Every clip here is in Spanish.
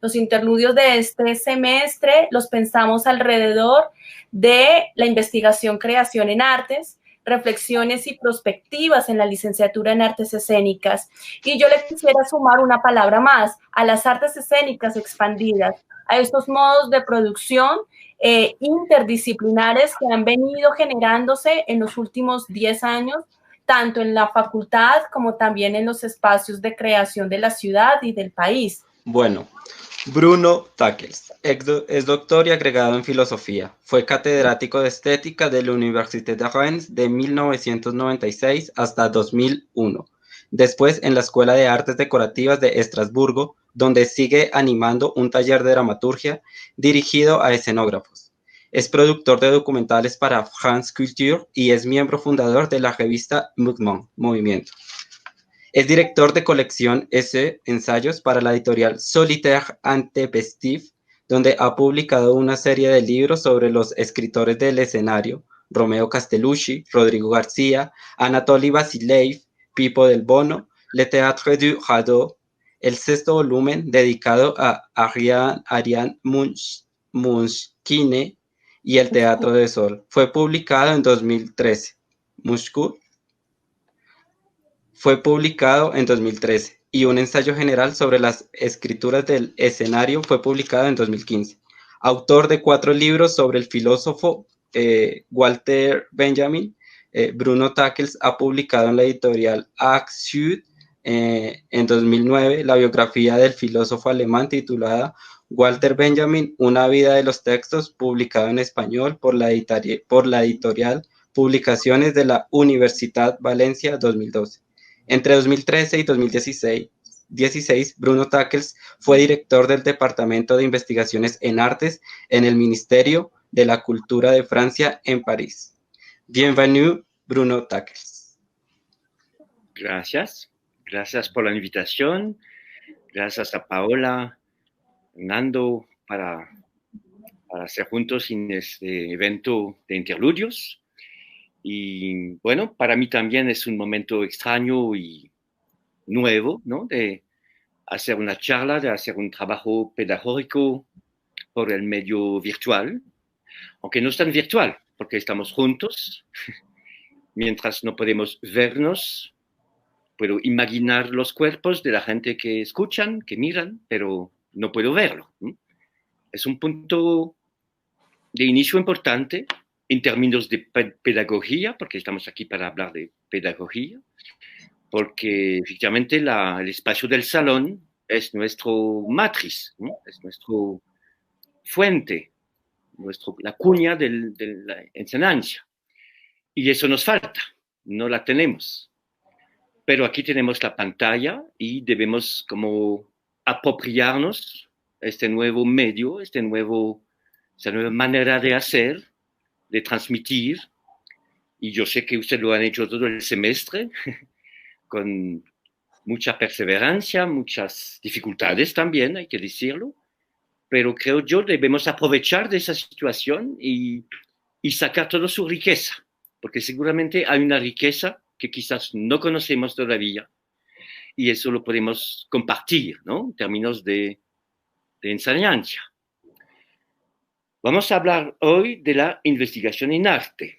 Los interludios de este semestre los pensamos alrededor de la investigación, creación en artes, reflexiones y perspectivas en la licenciatura en artes escénicas. Y yo le quisiera sumar una palabra más, a las artes escénicas expandidas, a estos modos de producción interdisciplinares que han venido generándose en los últimos 10 años, tanto en la facultad como también en los espacios de creación de la ciudad y del país. Bueno, Bruno Tackels es doctor y agregado en filosofía. Fue catedrático de estética de la Université de Rennes de 1996 hasta 2001. Después en la Escuela de Artes Decorativas de Estrasburgo, donde sigue animando un taller de dramaturgia dirigido a escenógrafos. Es productor de documentales para France Culture y es miembro fundador de la revista Mouvement, Movimiento. Es director de colección Ensayos para la editorial Solitaire Intempestif, donde ha publicado una serie de libros sobre los escritores del escenario, Romeo Castellucci, Rodrigo García, Anatoly Vasilev, Pipo del Bono, Le Théâtre du Radeau, el sexto volumen dedicado a Ariane Munchkine y el Teatro del Sol. Fue publicado en 2013. Fue publicado en 2013 y un ensayo general sobre las escrituras del escenario fue publicado en 2015. Autor de 4 libros sobre el filósofo Walter Benjamin, Bruno Tackels ha publicado en la editorial Axud en 2009 la biografía del filósofo alemán titulada Walter Benjamin, una vida de los textos, publicado en español por la editorial Publicaciones de la Universitat Valencia 2012. Entre 2013 y 2016, Bruno Tackels fue director del Departamento de Investigaciones en Artes en el Ministerio de la Cultura de Francia en París. Bienvenue, Bruno Tackels. Gracias. Gracias por la invitación. Gracias a Paola, Nando, para hacer juntos en este evento de interludios. Y bueno, para mí también es un momento extraño y nuevo, ¿no? De hacer una charla, de hacer un trabajo pedagógico por el medio virtual, aunque no es tan virtual, porque estamos juntos, mientras no podemos vernos. Puedo imaginar los cuerpos de la gente que escuchan, que miran, pero no puedo verlo. Es un punto de inicio importante en términos de pedagogía, porque estamos aquí para hablar de pedagogía, porque efectivamente el espacio del salón es nuestro matriz, ¿no? Es nuestro fuente, la cuña de la enseñanza. Y eso nos falta, no la tenemos. Pero aquí tenemos la pantalla y debemos como apropiarnos este nuevo medio, esta nueva manera de hacer, de transmitir. Y yo sé que ustedes lo han hecho todo el semestre, con mucha perseverancia, muchas dificultades también, hay que decirlo. Pero creo yo debemos aprovechar de esa situación y sacar toda su riqueza, porque seguramente hay una riqueza que quizás no conocemos todavía, y eso lo podemos compartir, ¿no? En términos de enseñanza. Vamos a hablar hoy de la investigación en arte,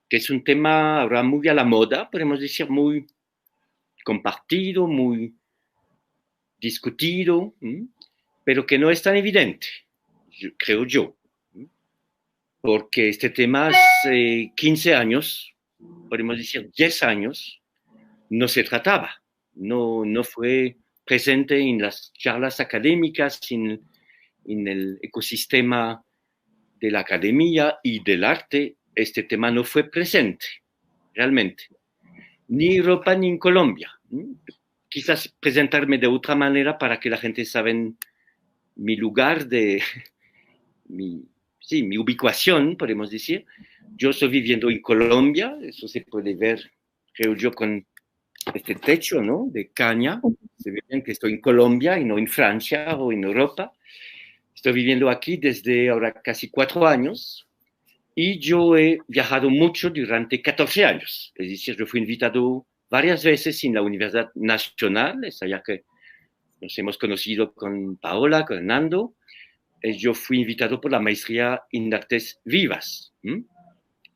que es un tema ahora muy a la moda, podemos decir muy compartido, muy discutido, pero que no es tan evidente, creo yo, porque este tema hace 15 años, podemos decir 10 años, no se trataba, no fue presente en las charlas académicas, en el ecosistema de la academia y del arte. Este tema no fue presente, realmente, ni en Europa ni en Colombia. Quizás presentarme de otra manera para que la gente sabe mi lugar mi ubicación, podemos decir. Yo estoy viviendo en Colombia, eso se puede ver, creo yo, con este techo, ¿no? De caña. Se ve bien que estoy en Colombia y no en Francia o en Europa. Estoy viviendo aquí desde ahora casi 4 años y yo he viajado mucho durante 14 años. Es decir, yo fui invitado varias veces en la Universidad Nacional, es allá que nos hemos conocido con Paola, con Nando. Yo fui invitado por la maestría en artes vivas.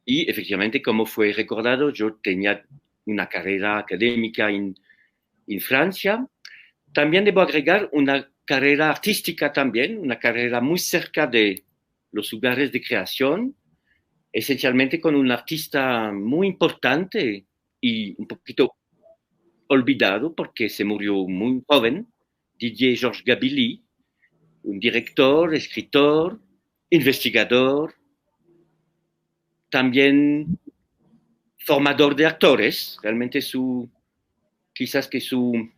Y efectivamente, como fue recordado, yo tenía una carrera académica en Francia. También debo agregar una carrera artística también, una carrera muy cerca de los lugares de creación, esencialmente con un artista muy importante y un poquito olvidado porque se murió muy joven, Didier Georges Gabilly, un director, escritor, investigador, también formador de actores. Realmente quizás que su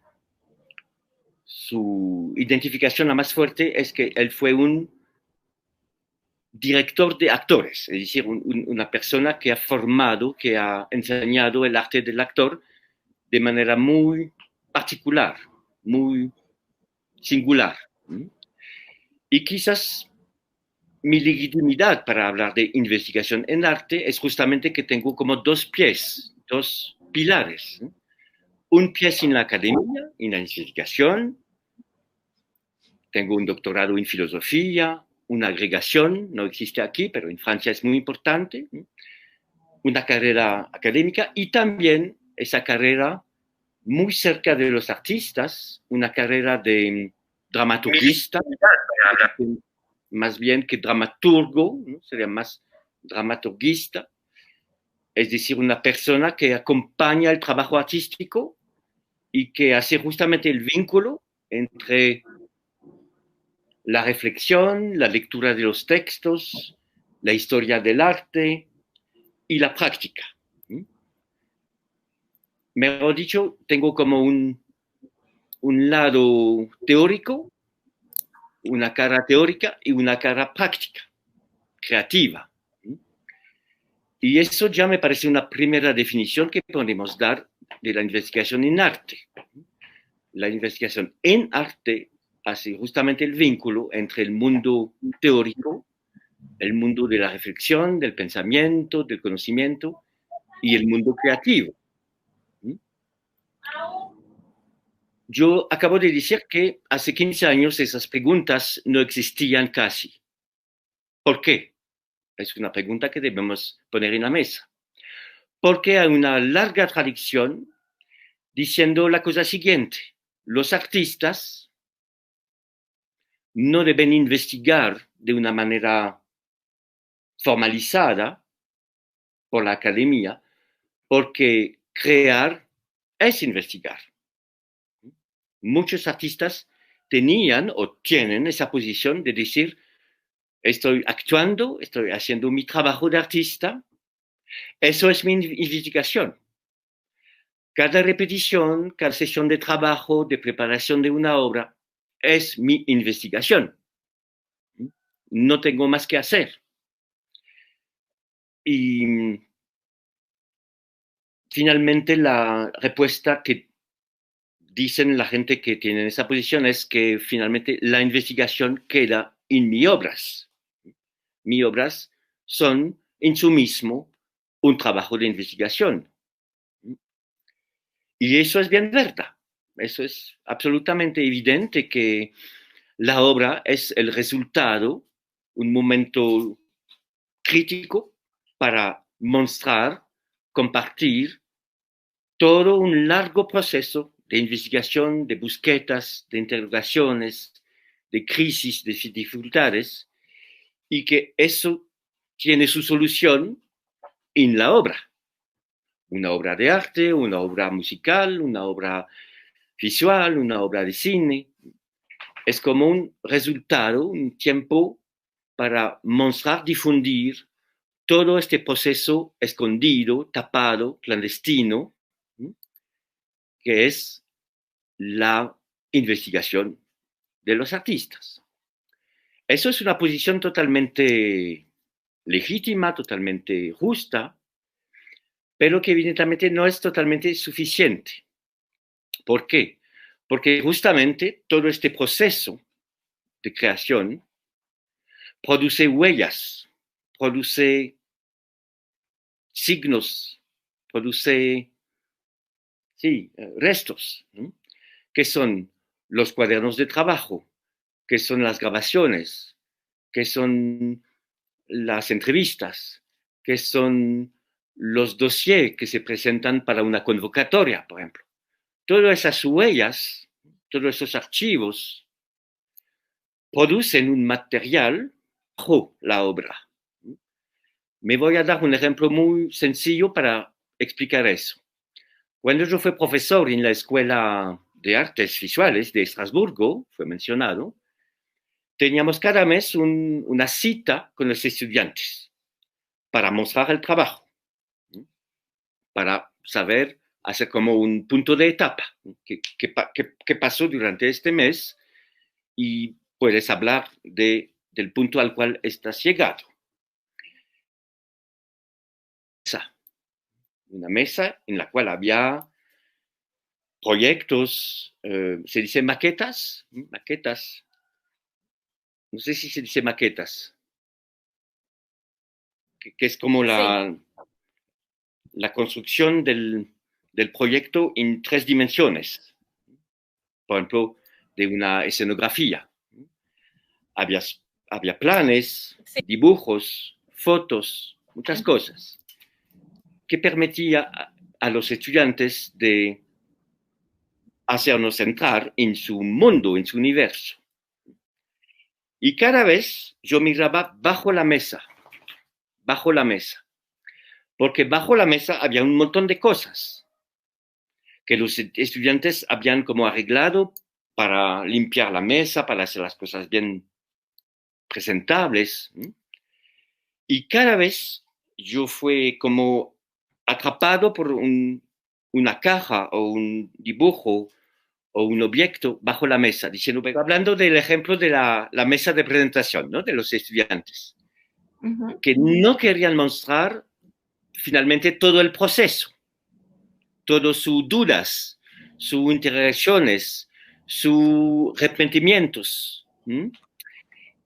identificación la más fuerte es que él fue un director de actores, es decir, una persona que ha formado, que ha enseñado el arte del actor de manera muy particular, muy singular. Y quizás mi legitimidad para hablar de investigación en arte es justamente que tengo como dos pies, dos pilares. Un pie en la academia, en la investigación. Tengo un doctorado en filosofía, una agregación, no existe aquí, pero en Francia es muy importante. Una carrera académica y también esa carrera muy cerca de los artistas, una carrera de dramaturgista, más bien que dramaturgo, ¿no? Sería más dramaturgista, es decir, una persona que acompaña el trabajo artístico y que hace justamente el vínculo entre la reflexión, la lectura de los textos, la historia del arte y la práctica. Mejor dicho, tengo como un lado teórico, una cara teórica y una cara práctica, creativa. Y eso ya me parece una primera definición que podemos dar de la investigación en arte. La investigación en arte hace justamente el vínculo entre el mundo teórico, el mundo de la reflexión, del pensamiento, del conocimiento y el mundo creativo. Yo acabo de decir que hace 15 años esas preguntas no existían casi. ¿Por qué? Es una pregunta que debemos poner en la mesa. Porque hay una larga tradición diciendo la cosa siguiente: los artistas no deben investigar de una manera formalizada por la academia, porque crear es investigar. Muchos artistas tenían o tienen esa posición de decir: estoy actuando, estoy haciendo mi trabajo de artista, eso es mi investigación. Cada repetición, cada sesión de trabajo, de preparación de una obra, es mi investigación. No tengo más que hacer. Y finalmente la respuesta que dicen la gente que tiene esa posición es que finalmente la investigación queda en mis obras. Mis obras son en sí mismo un trabajo de investigación. Y eso es bien verdad. Eso es absolutamente evidente que la obra es el resultado, un momento crítico para mostrar, compartir todo un largo proceso de investigación, de búsquedas, de interrogaciones, de crisis, de dificultades, y que eso tiene su solución en la obra. Una obra de arte, una obra musical, una obra visual, una obra de cine. Es como un resultado, un tiempo para mostrar, difundir todo este proceso escondido, tapado, clandestino, que es la investigación de los artistas. Eso es una posición totalmente legítima, totalmente justa, pero que evidentemente no es totalmente suficiente. ¿Por qué? Porque justamente todo este proceso de creación produce huellas, produce signos, produce restos, ¿no? Que son los cuadernos de trabajo, qué son las grabaciones, qué son las entrevistas, qué son los dossiers que se presentan para una convocatoria, por ejemplo. Todas esas huellas, todos esos archivos producen un material bajo la obra. Me voy a dar un ejemplo muy sencillo para explicar eso. Cuando yo fui profesor en la Escuela de Artes Visuales de Estrasburgo, fue mencionado, teníamos cada mes una cita con los estudiantes para mostrar el trabajo, para saber, hacer como un punto de etapa, qué pasó durante este mes, y puedes hablar del punto al cual estás llegado. Una mesa en la cual había proyectos, se dice maquetas, no sé si se dice maquetas, que es como la construcción del proyecto en 3 dimensiones, por ejemplo, de una escenografía. Había planes, Sí. dibujos, fotos, muchas cosas, que permitía a los estudiantes de hacernos entrar en su mundo, en su universo. Y cada vez yo miraba bajo la mesa, porque bajo la mesa había un montón de cosas que los estudiantes habían como arreglado para limpiar la mesa, para hacer las cosas bien presentables. Y cada vez yo fui como atrapado por una caja o un dibujo o un objeto bajo la mesa, diciendo, hablando del ejemplo de la mesa de presentación, ¿no?, de los estudiantes, que no querían mostrar finalmente todo el proceso, todas sus dudas, sus interacciones, sus arrepentimientos.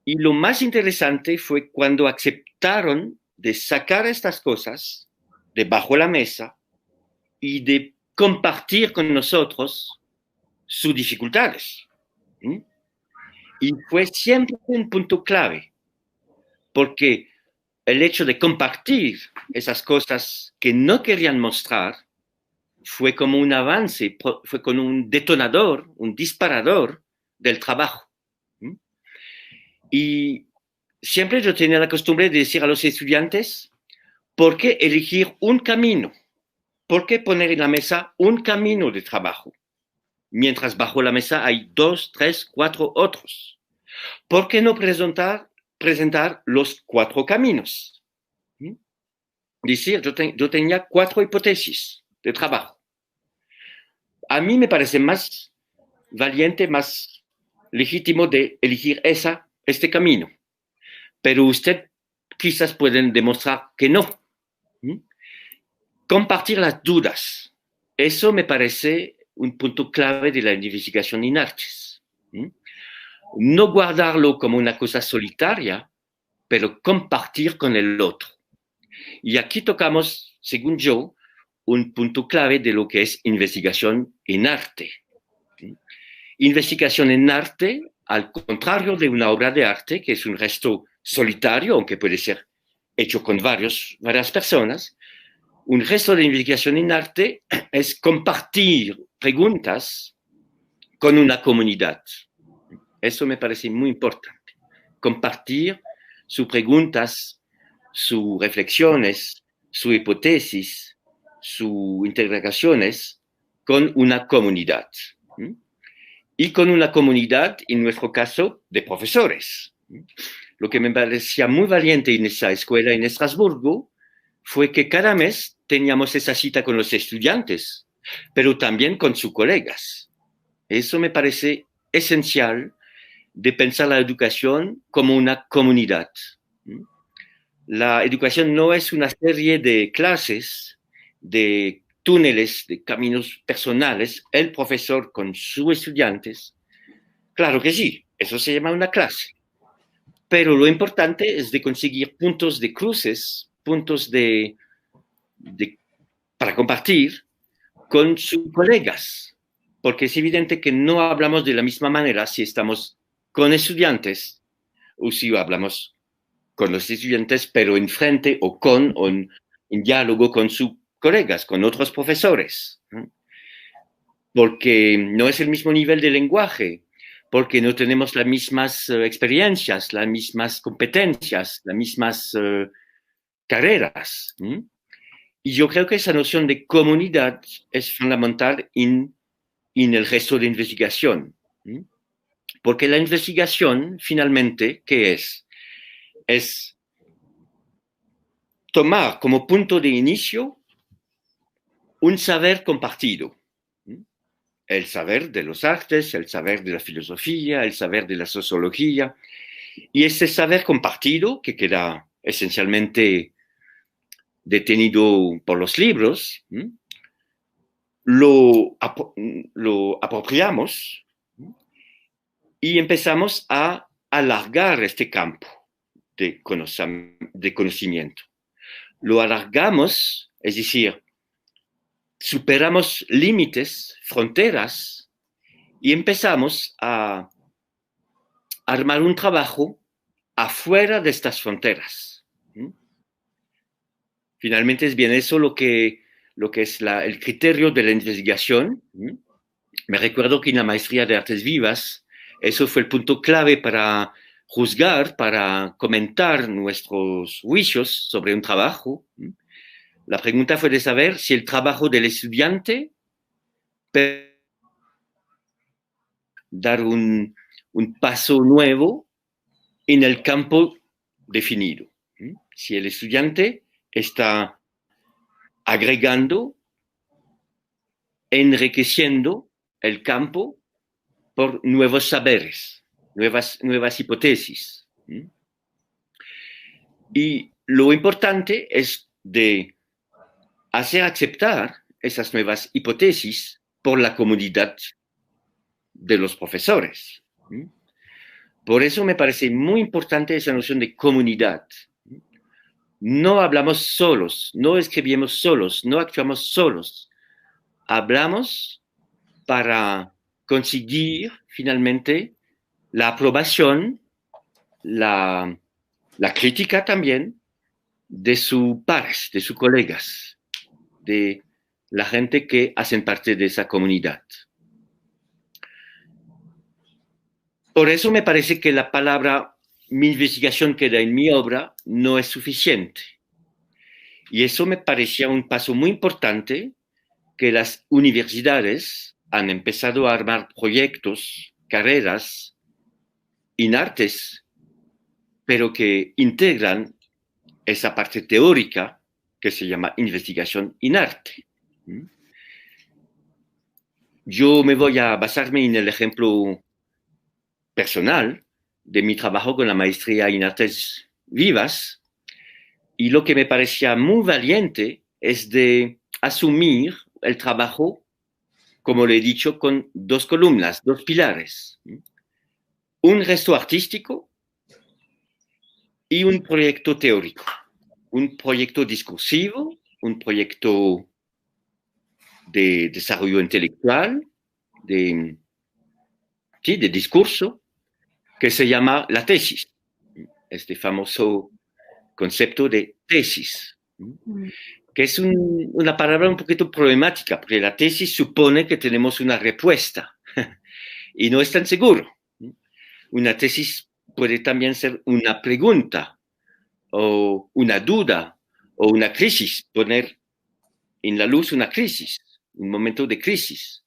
Y lo más interesante fue cuando aceptaron de sacar estas cosas debajo de la mesa y de compartir con nosotros sus dificultades. Y fue siempre un punto clave, porque el hecho de compartir esas cosas que no querían mostrar fue como un avance, fue como un detonador, un disparador del trabajo. Y siempre yo tenía la costumbre de decir a los estudiantes, ¿por qué elegir un camino? ¿Por qué poner en la mesa un camino de trabajo? Mientras bajo la mesa hay 2, 3, 4 otros. ¿Por qué no presentar los 4 caminos? Decir, yo tenía 4 hipótesis de trabajo. A mí me parece más valiente, más legítimo de elegir este camino. Pero usted quizás pueden demostrar que no. Compartir las dudas. Eso me parece un punto clave de la investigación en artes. No guardarlo como una cosa solitaria, pero compartir con el otro. Y aquí tocamos, según yo, un punto clave de lo que es investigación en arte. Investigación en arte, al contrario de una obra de arte, que es un gesto solitario, aunque puede ser hecho con varias personas, un gesto de investigación en arte es compartir preguntas con una comunidad. Eso me parece muy importante. Compartir sus preguntas, sus reflexiones, sus hipótesis, sus interrogaciones con una comunidad. Y con una comunidad, en nuestro caso, de profesores. Lo que me parecía muy valiente en esa escuela en Estrasburgo fue que cada mes teníamos esa cita con los estudiantes, pero también con sus colegas. Eso me parece esencial de pensar la educación como una comunidad. La educación no es una serie de clases, de túneles, de caminos personales, el profesor con sus estudiantes. Claro que sí, eso se llama una clase. Pero lo importante es de conseguir puntos de cruces, puntos para compartir con sus colegas. porque es evidente que no hablamos de la misma manera si estamos con estudiantes o si hablamos con los estudiantes, pero enfrente o en diálogo con sus colegas, con otros profesores, ¿no? Porque no es el mismo nivel de lenguaje, porque no tenemos las mismas experiencias, las mismas competencias, las mismas carreras. Y yo creo que esa noción de comunidad es fundamental en el resto de investigación. Porque la investigación, finalmente, ¿qué es? Es tomar como punto de inicio un saber compartido. El saber de los artes, el saber de la filosofía, el saber de la sociología. Y ese saber compartido, que queda esencialmente detenido por los libros, lo apropiamos y empezamos a alargar este campo de conocimiento. Lo alargamos, es decir, superamos límites, fronteras, y empezamos a armar un trabajo afuera de estas fronteras. Finalmente es bien eso lo que es el criterio de la investigación. Me recuerdo que en la maestría de Artes Vivas, eso fue el punto clave para juzgar, para comentar nuestros juicios sobre un trabajo. La pregunta fue de saber si el trabajo del estudiante dar un paso nuevo en el campo definido. Si el estudiante está agregando, enriqueciendo el campo por nuevos saberes, nuevas hipótesis. Y lo importante es de hacer aceptar esas nuevas hipótesis por la comunidad de los profesores. Por eso me parece muy importante esa noción de comunidad. No hablamos solos, no escribimos solos, no actuamos solos. Hablamos para conseguir finalmente la aprobación, la crítica también de sus pares, de sus colegas, de la gente que hacen parte de esa comunidad. Por eso me parece que la palabra mi investigación queda en mi obra no es suficiente. Y eso me parecía un paso muy importante, que las universidades han empezado a armar proyectos, carreras en artes, pero que integran esa parte teórica que se llama investigación en arte. Yo me voy a basarme en el ejemplo personal de mi trabajo con la maestría en Artes Vivas, y lo que me parecía muy valiente es de asumir el trabajo, como le he dicho, con dos columnas, dos pilares. Un resto artístico y un proyecto teórico. Un proyecto discursivo, un proyecto de desarrollo intelectual, de discurso, que se llama la tesis. Este famoso concepto de tesis, que es una palabra un poquito problemática, porque la tesis supone que tenemos una respuesta y no es tan seguro. Una tesis puede también ser una pregunta o una duda o una crisis, poner en la luz una crisis, un momento de crisis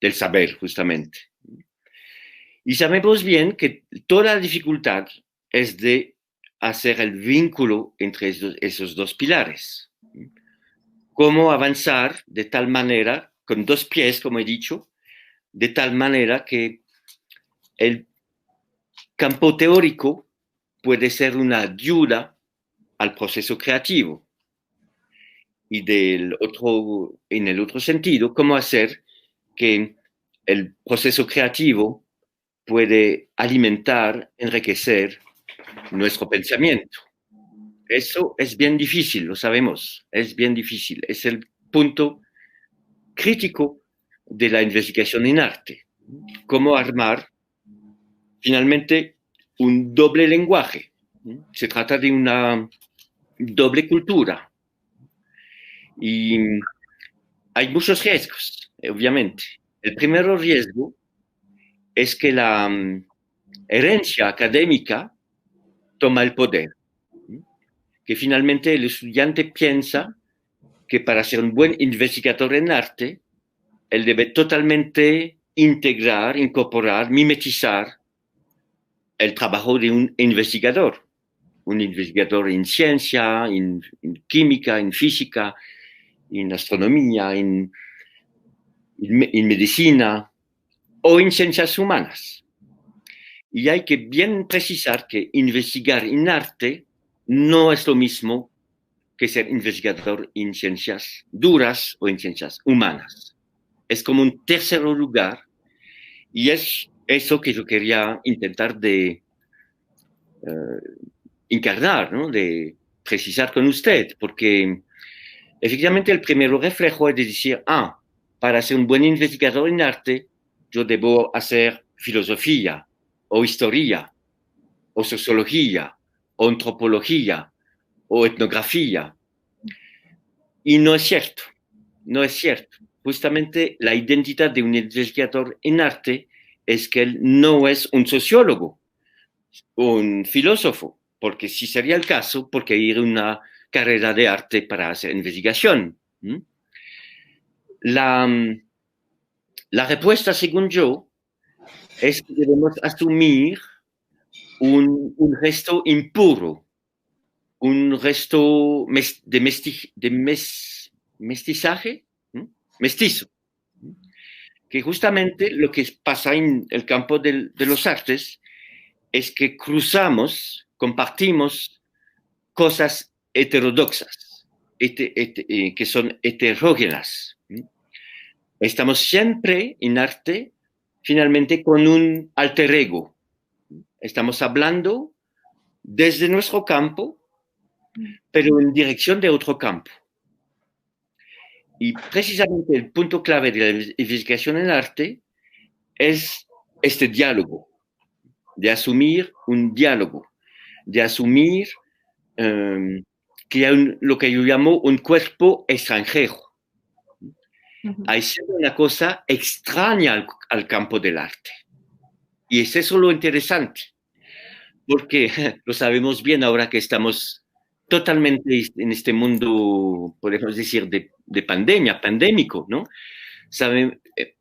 del saber, justamente. Y sabemos bien que toda la dificultad es de hacer el vínculo entre esos dos pilares. Cómo avanzar de tal manera, con dos pies, como he dicho, de tal manera que el campo teórico puede ser una ayuda al proceso creativo. Y en el otro sentido, cómo hacer que el proceso creativo puede alimentar, enriquecer nuestro pensamiento. Eso es bien difícil, lo sabemos, es bien difícil. Es el punto crítico de la investigación en arte. Cómo armar finalmente un doble lenguaje. Se trata de una doble cultura. Y hay muchos riesgos, obviamente. El primer riesgo es que la herencia académica toma el poder. Que finalmente el estudiante piensa que para ser un buen investigador en arte, él debe totalmente integrar, incorporar, mimetizar el trabajo de un investigador en ciencia, en química, en física, en astronomía, en medicina o en ciencias humanas. Y hay que bien precisar que investigar en arte no es lo mismo que ser investigador en ciencias duras o en ciencias humanas. Es como un tercer lugar y es eso que yo quería intentar de encarnar, ¿no? De precisar con usted, porque efectivamente el primer reflejo es de decir, para ser un buen investigador en arte, yo debo hacer filosofía o historia o sociología o antropología o etnografía. Y no es cierto, no es cierto. Justamente la identidad de un investigador en arte es que él no es un sociólogo, un filósofo, porque si sería el caso, ¿por qué ir a una carrera de arte para hacer investigación? La respuesta, según yo, es que debemos asumir un resto impuro, un resto de mestizaje, mestizo, que justamente lo que pasa en el campo de los artes es que compartimos cosas heterodoxas, que son heterógenas. Estamos siempre en arte, finalmente, con un alter ego. Estamos hablando desde nuestro campo, pero en dirección de otro campo. Y precisamente el punto clave de la investigación en arte es este diálogo, de asumir un diálogo, de asumir que hay lo que yo llamo un cuerpo extranjero. Hay siempre una cosa extraña al campo del arte. Y es eso lo interesante, porque lo sabemos bien ahora que estamos totalmente en este mundo, podemos decir, de pandémico, ¿no?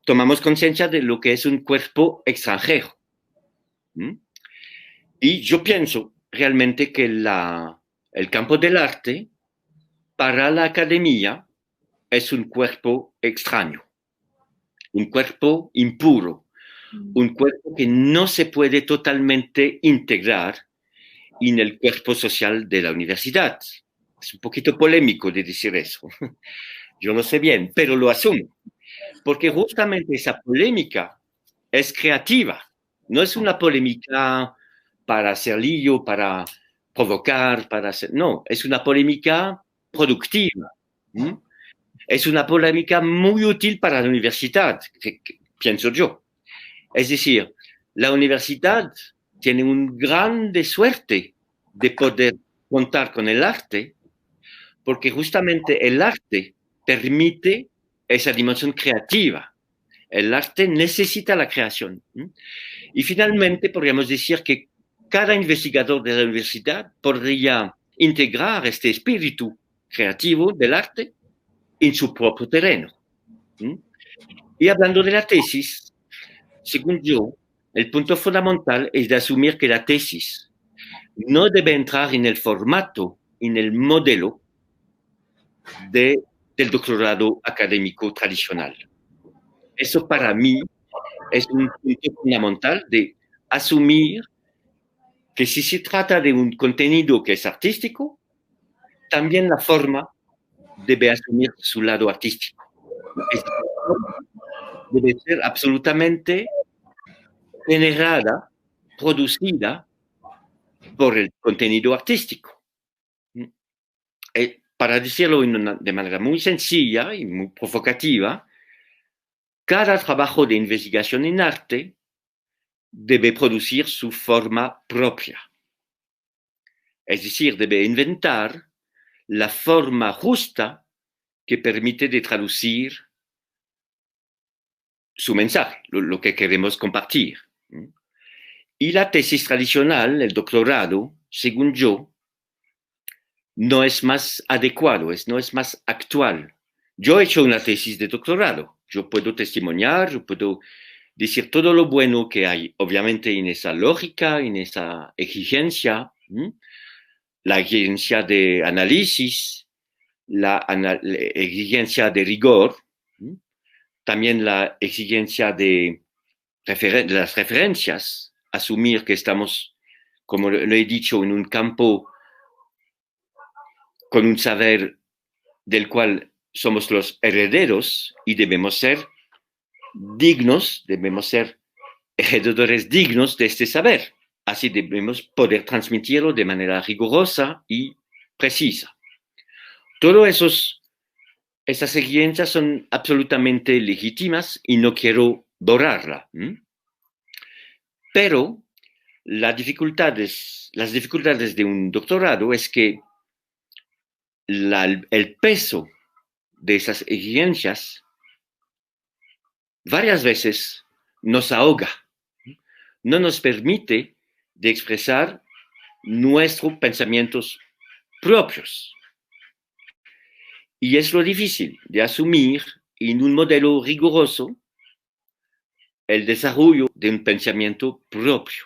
Tomamos conciencia de lo que es un cuerpo extranjero. Y yo pienso realmente que el campo del arte, para la academia, es un cuerpo extraño, un cuerpo impuro, un cuerpo que no se puede totalmente integrar en el cuerpo social de la universidad. Es un poquito polémico de decir eso. Yo lo sé bien, pero lo asumo. Porque justamente esa polémica es creativa. No es una polémica para hacer lío, para provocar, no, es una polémica productiva. Es una polémica muy útil para la universidad, pienso yo. Es decir, la universidad tiene una grande suerte de poder contar con el arte, porque justamente el arte permite esa dimensión creativa. El arte necesita la creación. Y finalmente podríamos decir que cada investigador de la universidad podría integrar este espíritu creativo del arte en su propio terreno. Y hablando de la tesis, según yo, el punto fundamental es de asumir que la tesis no debe entrar en el formato, en el modelo del doctorado académico tradicional. Eso para mí es un punto fundamental de asumir que si se trata de un contenido que es artístico, también la forma debe asumir su lado artístico. Debe ser absolutamente generada, producida por el contenido artístico. Para decirlo de manera muy sencilla y muy provocativa, cada trabajo de investigación en arte debe producir su forma propia. Es decir, debe inventar la forma justa que permite de traducir su mensaje, lo que queremos compartir. Y la tesis tradicional, el doctorado, según yo, no es más adecuado, no es más actual. Yo he hecho una tesis de doctorado, yo puedo testimoniar, yo puedo decir todo lo bueno que hay, obviamente en esa lógica, en esa exigencia, la exigencia de análisis, la exigencia de rigor, también la exigencia de las referencias, asumir que estamos, como lo he dicho, en un campo con un saber del cual somos los herederos y debemos ser dignos, debemos ser heredores dignos de este saber. Así debemos poder transmitirlo de manera rigurosa y precisa. Todas esas exigencias son absolutamente legítimas y no quiero borrarla. Pero las dificultades de un doctorado es que el peso de esas exigencias varias veces nos ahoga, no nos permite de expresar nuestros pensamientos propios. Y es lo difícil de asumir en un modelo riguroso el desarrollo de un pensamiento propio.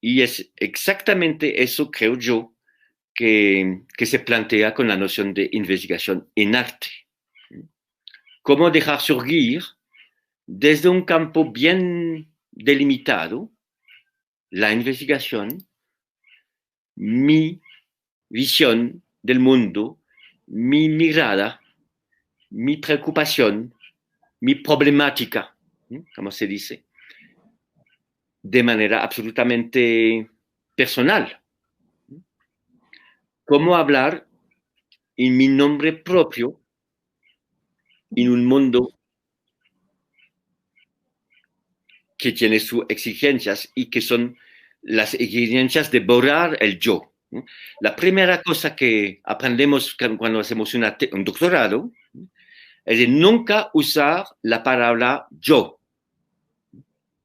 Y es exactamente eso, creo yo, que se plantea con la noción de investigación en arte. Cómo dejar surgir desde un campo bien delimitado la investigación, mi visión del mundo, mi mirada, mi preocupación, mi problemática, como se dice, de manera absolutamente personal. Cómo hablar en mi nombre propio en un mundo que tiene sus exigencias y que son las exigencias de borrar el yo. La primera cosa que aprendemos cuando hacemos un doctorado es de nunca usar la palabra yo.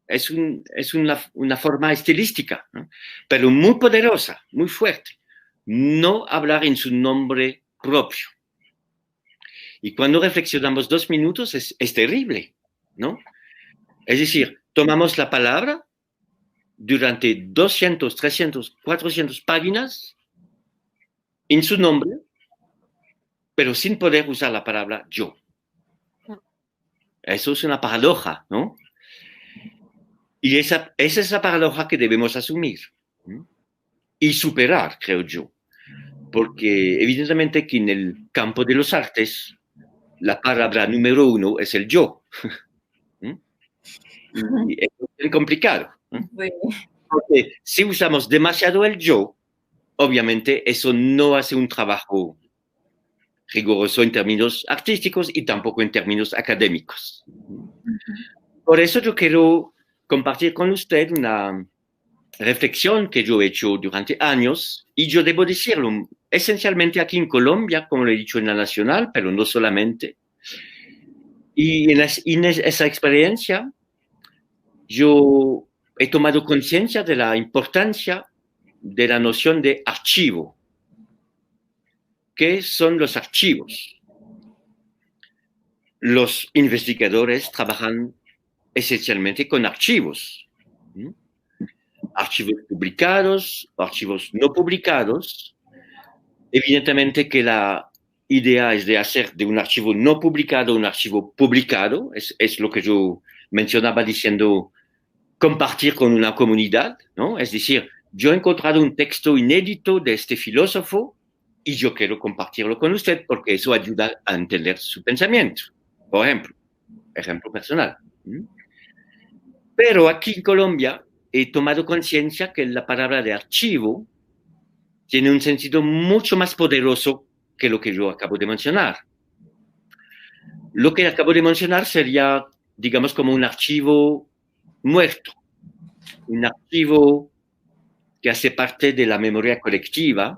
Es una forma estilística, ¿no? Pero muy poderosa, muy fuerte. No hablar en su nombre propio. Y cuando reflexionamos 2 minutos es terrible, ¿no? Es decir, tomamos la palabra durante 200, 300, 400 páginas en su nombre, pero sin poder usar la palabra yo. Eso es una paradoja, ¿no? Y esa es la paradoja que debemos asumir, ¿no? Y superar, creo yo. Porque evidentemente que en el campo de los artes, la palabra número 1 es el yo. Y es muy complicado. Porque si usamos demasiado el yo, obviamente eso no hace un trabajo riguroso en términos artísticos y tampoco en términos académicos. Por eso yo quiero compartir con usted una reflexión que yo he hecho durante años, y yo debo decirlo, esencialmente aquí en Colombia, como lo he dicho en la Nacional, pero no solamente. Y en esa experiencia yo he tomado conciencia de la importancia de la noción de archivo. ¿Qué son los archivos? Los investigadores trabajan esencialmente con archivos. Archivos publicados, archivos no publicados. Evidentemente que la idea es de hacer de un archivo no publicado un archivo publicado. Es lo que yo mencionaba diciendo compartir con una comunidad, ¿no? Es decir, yo he encontrado un texto inédito de este filósofo y yo quiero compartirlo con usted porque eso ayuda a entender su pensamiento, por ejemplo personal. Pero aquí en Colombia he tomado conciencia que la palabra de archivo tiene un sentido mucho más poderoso que lo que yo acabo de mencionar. Lo que acabo de mencionar sería, digamos, como un archivo muerto, un archivo que hace parte de la memoria colectiva,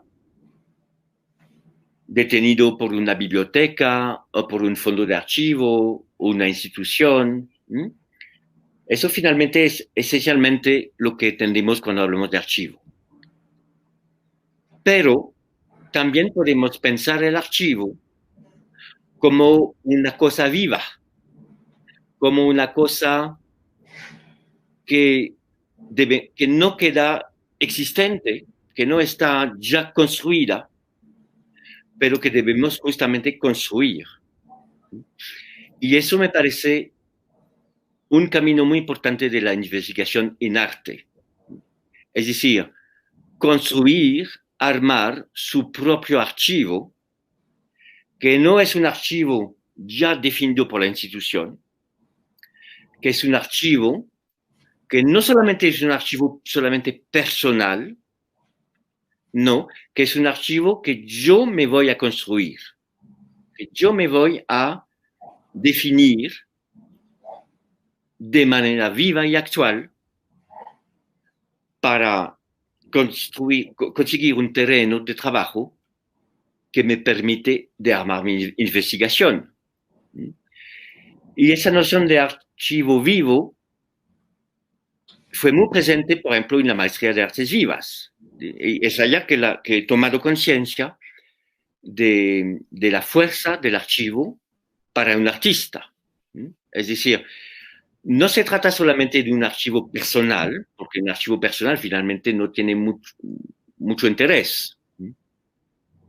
detenido por una biblioteca o por un fondo de archivo o una institución. Eso finalmente es esencialmente lo que entendemos cuando hablamos de archivo. Pero también podemos pensar el archivo como una cosa viva, como una cosa que no queda existente, que no está ya construida, pero que debemos justamente construir. Y eso me parece un camino muy importante de la investigación en arte. Es decir, construir, armar su propio archivo, que no es un archivo ya definido por la institución, que es un archivo que no solamente es un archivo solamente personal, no, que es un archivo que yo me voy a construir, que yo me voy a definir de manera viva y actual para conseguir un terreno de trabajo que me permite de armar mi investigación. Y esa noción de archivo vivo fue muy presente, por ejemplo, en la maestría de artes vivas. Y es allá que he tomado conciencia de la fuerza del archivo para un artista. Es decir, no se trata solamente de un archivo personal, porque un archivo personal finalmente no tiene mucho interés.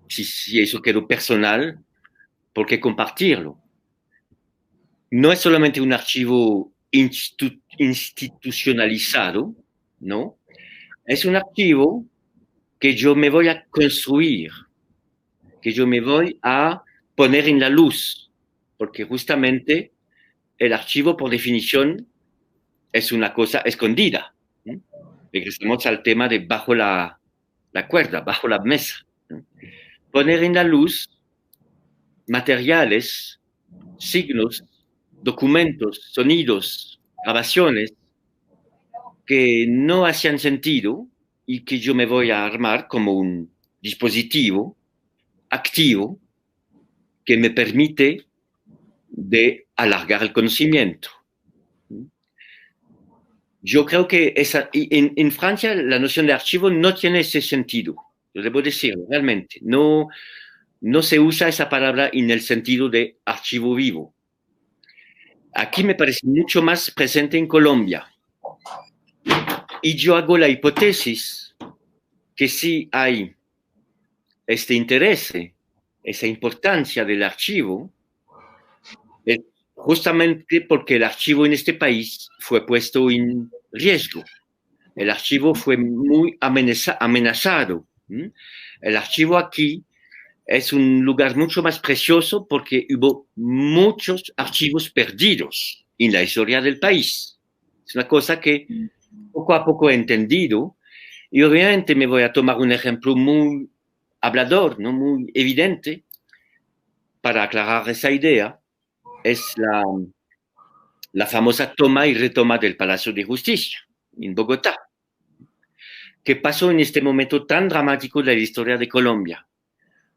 Si eso quedó personal, ¿por qué compartirlo? No es solamente un archivo institucionalizado, ¿no? Es un archivo que yo me voy a construir, que yo me voy a poner en la luz, porque justamente el archivo, por definición, es una cosa escondida. Regresamos al tema de bajo la cuerda, bajo la mesa. Poner en la luz materiales, signos, documentos, sonidos, grabaciones que no hacían sentido y que yo me voy a armar como un dispositivo activo que me permite de alargar el conocimiento. Yo creo que en Francia la noción de archivo no tiene ese sentido, lo debo decir, realmente. No se usa esa palabra en el sentido de archivo vivo. Aquí me parece mucho más presente en Colombia. Y yo hago la hipótesis que si hay este interés, esa importancia del archivo, es justamente porque el archivo en este país fue puesto en riesgo. El archivo fue muy amenazado. El archivo aquí es un lugar mucho más precioso porque hubo muchos archivos perdidos en la historia del país. Es una cosa que poco a poco he entendido y obviamente me voy a tomar un ejemplo muy hablador, ¿no? Muy evidente para aclarar esa idea. Es la famosa toma y retoma del Palacio de Justicia en Bogotá, que pasó en este momento tan dramático de la historia de Colombia.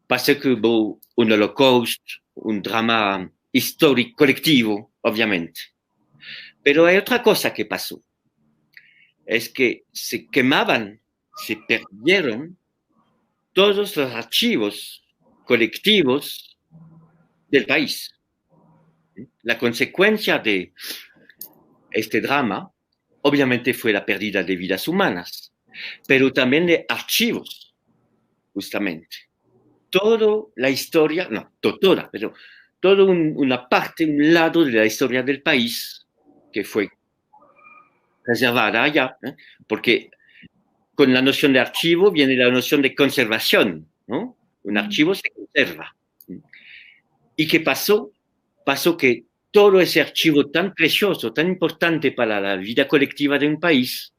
Pasó que hubo un holocausto, un drama histórico colectivo, obviamente. Pero hay otra cosa que pasó. Es que se quemaban, se perdieron todos los archivos colectivos del país. La consecuencia de este drama, obviamente, fue la pérdida de vidas humanas, pero también de archivos, justamente. Toda la historia, no, toda, pero toda una parte, un lado de la historia del país que fue preservada allá, porque con la noción de archivo viene la noción de conservación, ¿no? Un archivo se conserva. ¿Y qué pasó? Pasó que todo ese archivo tan precioso, tan importante para la vida colectiva de un país,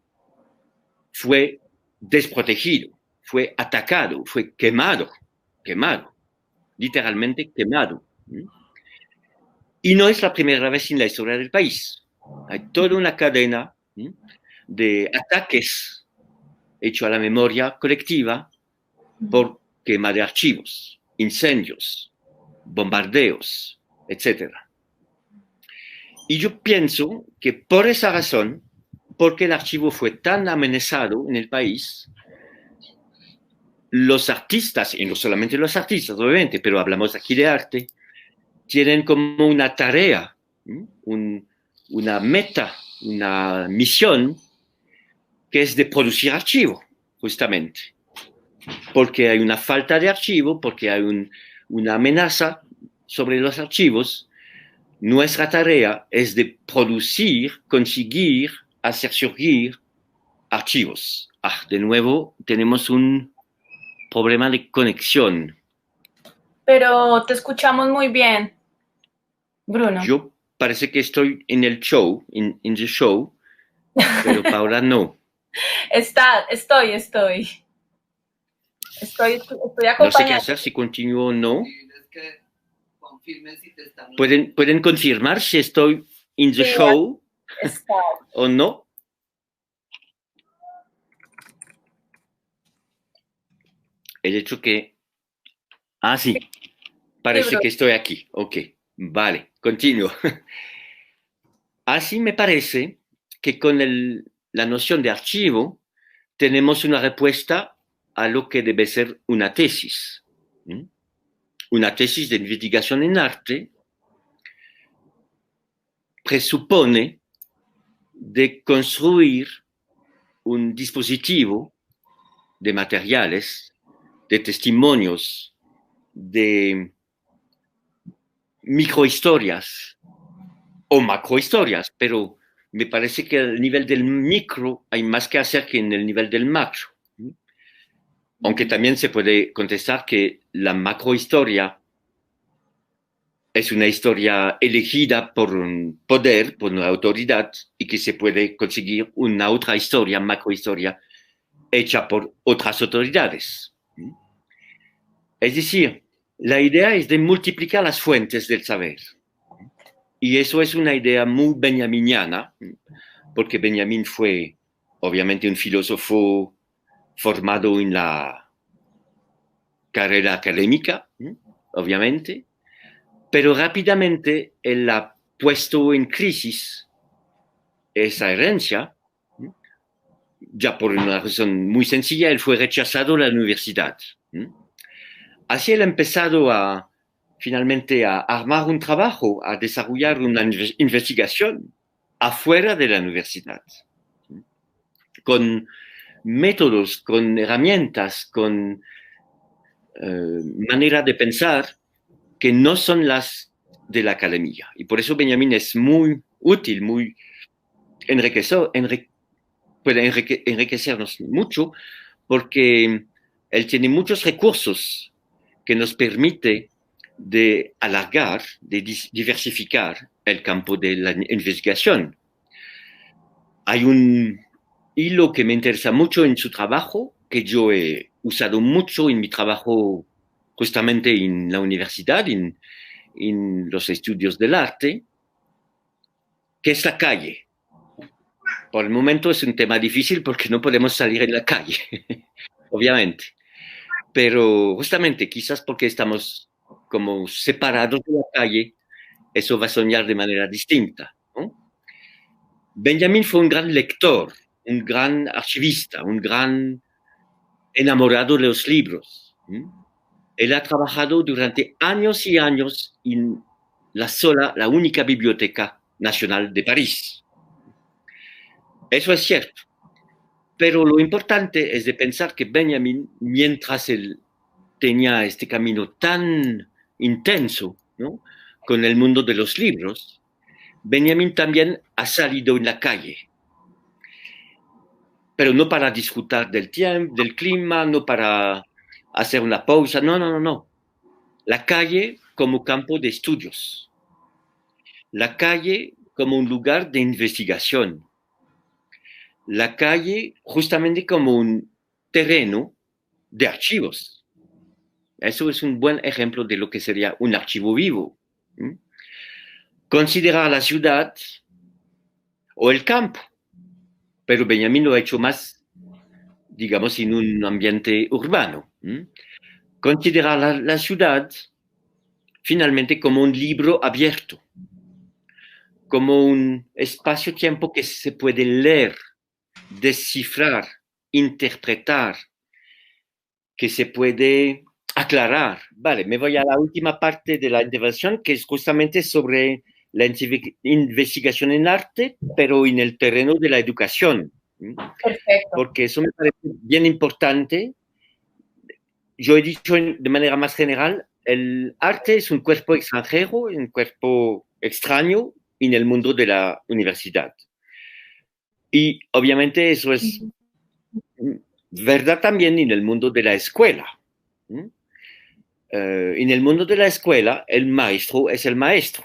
fue desprotegido, fue atacado, fue quemado, literalmente quemado. Y no es la primera vez en la historia del país. Hay toda una cadena de ataques hechos a la memoria colectiva por quema de archivos, incendios, bombardeos, etc. Y yo pienso que por esa razón, porque el archivo fue tan amenazado en el país, los artistas, y no solamente los artistas, obviamente, pero hablamos aquí de arte, tienen como una tarea, una meta, una misión, que es de producir archivo, justamente. Porque hay una falta de archivo, porque hay una amenaza sobre los archivos. Nuestra tarea es de producir, conseguir, hacer surgir archivos. De nuevo, tenemos un problema de conexión. Pero te escuchamos muy bien, Bruno. Yo parece que estoy en el show, in the show, pero Paula no. Estoy acompañando. No sé qué hacer, si continúo o no. ¿Pueden confirmar si estoy in the show o no? El hecho que... sí. Parece que estoy aquí. Ok, vale, continúo. Así me parece que con la noción de archivo tenemos una respuesta a lo que debe ser una tesis. Una tesis de investigación en arte presupone de construir un dispositivo de materiales, de testimonios, de microhistorias o macrohistorias, pero me parece que al nivel del micro hay más que hacer que en el nivel del macro. Aunque también se puede contestar que la macrohistoria es una historia elegida por un poder, por una autoridad, y que se puede conseguir una otra historia, macrohistoria, hecha por otras autoridades. Es decir, la idea es de multiplicar las fuentes del saber. Y eso es una idea muy benjaminiana, porque Benjamin fue obviamente un filósofo formado en la carrera académica, obviamente, pero rápidamente él ha puesto en crisis esa herencia, ya por una razón muy sencilla, él fue rechazado de la universidad. Así él ha empezado finalmente a armar un trabajo, a desarrollar una investigación afuera de la universidad, con métodos, con herramientas, con manera de pensar que no son las de la academia. Y por eso Benjamin es muy útil, muy puede enriquecernos mucho, porque él tiene muchos recursos que nos permite de alargar, de diversificar el campo de la investigación. Hay un hilo que me interesa mucho en su trabajo, que yo he usado mucho en mi trabajo justamente en la universidad, en los estudios del arte, que es la calle. Por el momento es un tema difícil porque no podemos salir en la calle, obviamente. Pero justamente, quizás porque estamos como separados de la calle, eso va a soñar de manera distinta, ¿no? Benjamin fue un gran lector, un gran archivista, un gran enamorado de los libros. Él ha trabajado durante años y años en la única biblioteca nacional de París. Eso es cierto. Pero lo importante es de pensar que Benjamin, mientras él tenía este camino tan intenso, ¿no?, con el mundo de los libros, Benjamin también ha salido en la calle. Pero no para disfrutar del tiempo, del clima, no para hacer una pausa, no. La calle como campo de estudios. La calle como un lugar de investigación. La calle justamente como un terreno de archivos. Eso es un buen ejemplo de lo que sería un archivo vivo. considerar la ciudad o el campo, pero Benjamin lo ha hecho más, digamos, en un ambiente urbano. Considerar la ciudad finalmente como un libro abierto, como un espacio-tiempo que se puede leer, descifrar, interpretar, que se puede aclarar. Vale, me voy a la última parte de la intervención, que es justamente sobre la investigación en arte, pero en el terreno de la educación. Perfecto. Porque eso me parece bien importante. Yo he dicho de manera más general, el arte es un cuerpo extranjero, un cuerpo extraño en el mundo de la universidad. Y obviamente eso es verdad también en el mundo de la escuela. En el mundo de la escuela, el maestro es el maestro.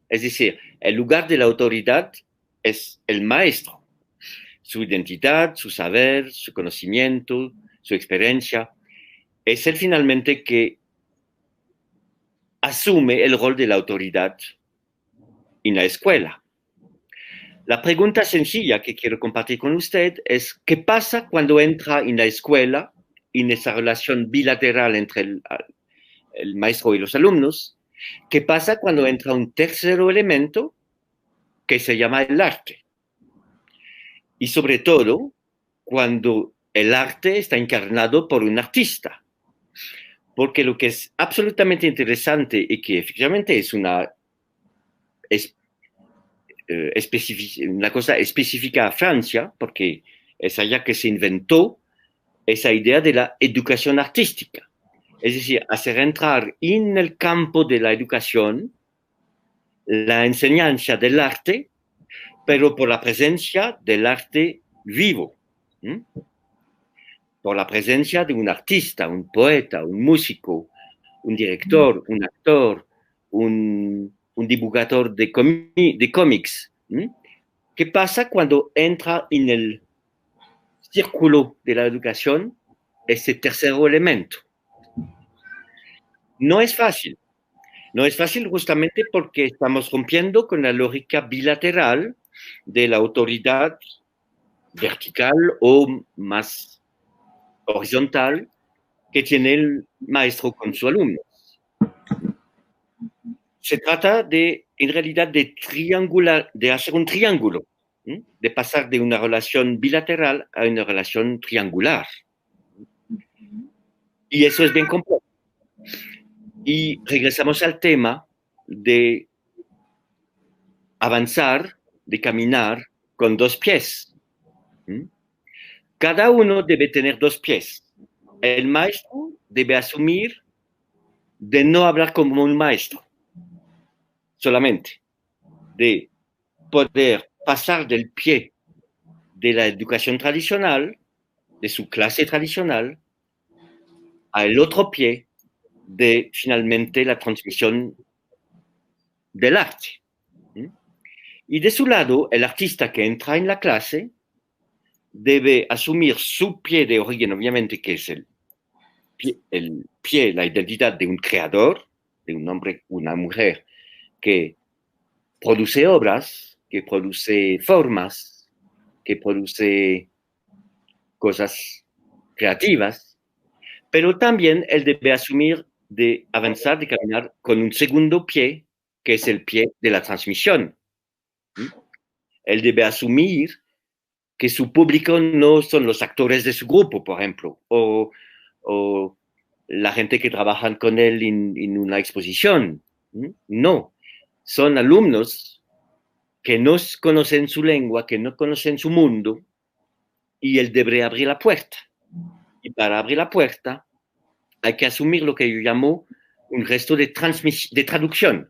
Es decir, el lugar de la autoridad es el maestro. Su identidad, su saber, su conocimiento, su experiencia, es él finalmente que asume el rol de la autoridad en la escuela. La pregunta sencilla que quiero compartir con usted es, ¿qué pasa cuando entra en la escuela, en esa relación bilateral entre el maestro y los alumnos? ¿Qué pasa cuando entra un tercer elemento que se llama el arte? Y sobre todo, cuando el arte está encarnado por un artista. Porque lo que es absolutamente interesante y que efectivamente es una cosa específica a Francia, porque es allá que se inventó esa idea de la educación artística. Es decir, hacer entrar en el campo de la educación la enseñanza del arte, pero por la presencia del arte vivo. Por la presencia de un artista, un poeta, un músico, un director, un actor, un divulgador de cómics. ¿Qué pasa cuando entra en el círculo de la educación ese tercer elemento? No es fácil. No es fácil justamente porque estamos rompiendo con la lógica bilateral de la autoridad vertical o más horizontal que tiene el maestro con su alumno. Se trata de, en realidad, de hacer un triángulo, de pasar de una relación bilateral a una relación triangular. Y eso es bien complejo. Y regresamos al tema de avanzar, de caminar con dos pies. Cada uno debe tener dos pies. El maestro debe asumir de no hablar como un maestro, solamente de poder pasar del pie de la educación tradicional, de su clase tradicional, al otro pie de finalmente la transmisión del arte. Y de su lado, el artista que entra en la clase debe asumir su pie de origen, obviamente, que es el pie, la identidad de un creador, de un hombre, una mujer que produce obras, que produce formas, que produce cosas creativas, pero también él debe asumir de avanzar, de caminar con un segundo pie, que es el pie de la transmisión. Él debe asumir que su público no son los actores de su grupo, por ejemplo, o la gente que trabaja con él en una exposición. No, son alumnos que no conocen su lengua, que no conocen su mundo, y él debe abrir la puerta. Y para abrir la puerta hay que asumir lo que yo llamo un gesto de traducción.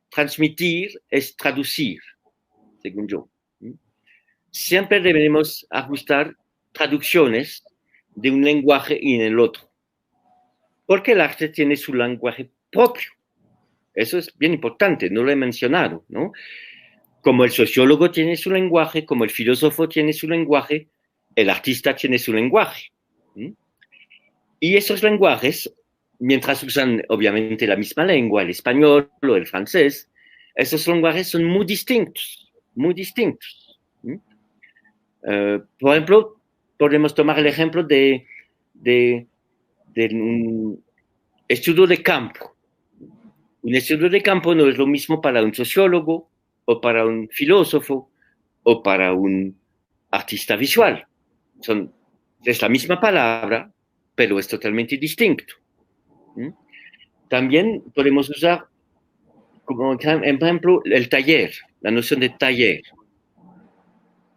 Transmitir es traducir, según yo. Siempre debemos ajustar traducciones de un lenguaje en el otro, porque el arte tiene su lenguaje propio. Eso es bien importante, no lo he mencionado, ¿no? Como el sociólogo tiene su lenguaje, como el filósofo tiene su lenguaje, el artista tiene su lenguaje. Y esos lenguajes, mientras usan obviamente la misma lengua, el español o el francés, esos lenguajes son muy distintos, muy distintos. Por ejemplo, podemos tomar el ejemplo de un estudio de campo. Un estudio de campo no es lo mismo para un sociólogo o para un filósofo o para un artista visual. Es la misma palabra, pero es totalmente distinto. También podemos usar, como ejemplo, el taller, la noción de taller.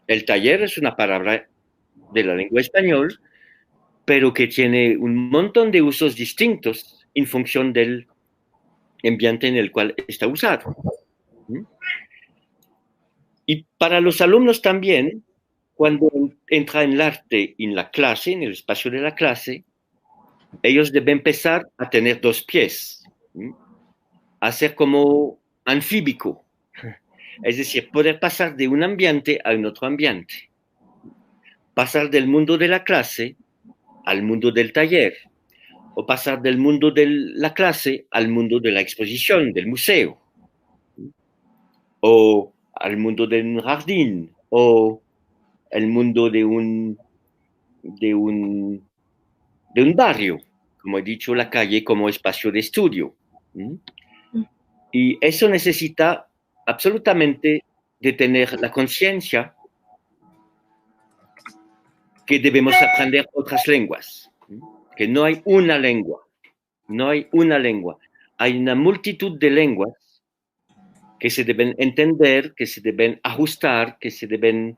El taller es una palabra de la lengua española, pero que tiene un montón de usos distintos en función del ambiente en el cual está usado. Y para los alumnos también, cuando entra en el arte en la clase, en el espacio de la clase, ellos deben empezar a tener dos pies, a ser como anfíbico, es decir, poder pasar de un ambiente a un otro ambiente, pasar del mundo de la clase al mundo del taller, o pasar del mundo de la clase al mundo de la exposición, del museo, o al mundo de un jardín, o el mundo de un barrio, como he dicho, la calle como espacio de estudio. Y eso necesita absolutamente de tener la conciencia que debemos aprender otras lenguas, que no hay una lengua, no hay una lengua, hay una multitud de lenguas que se deben entender, que se deben ajustar, que se deben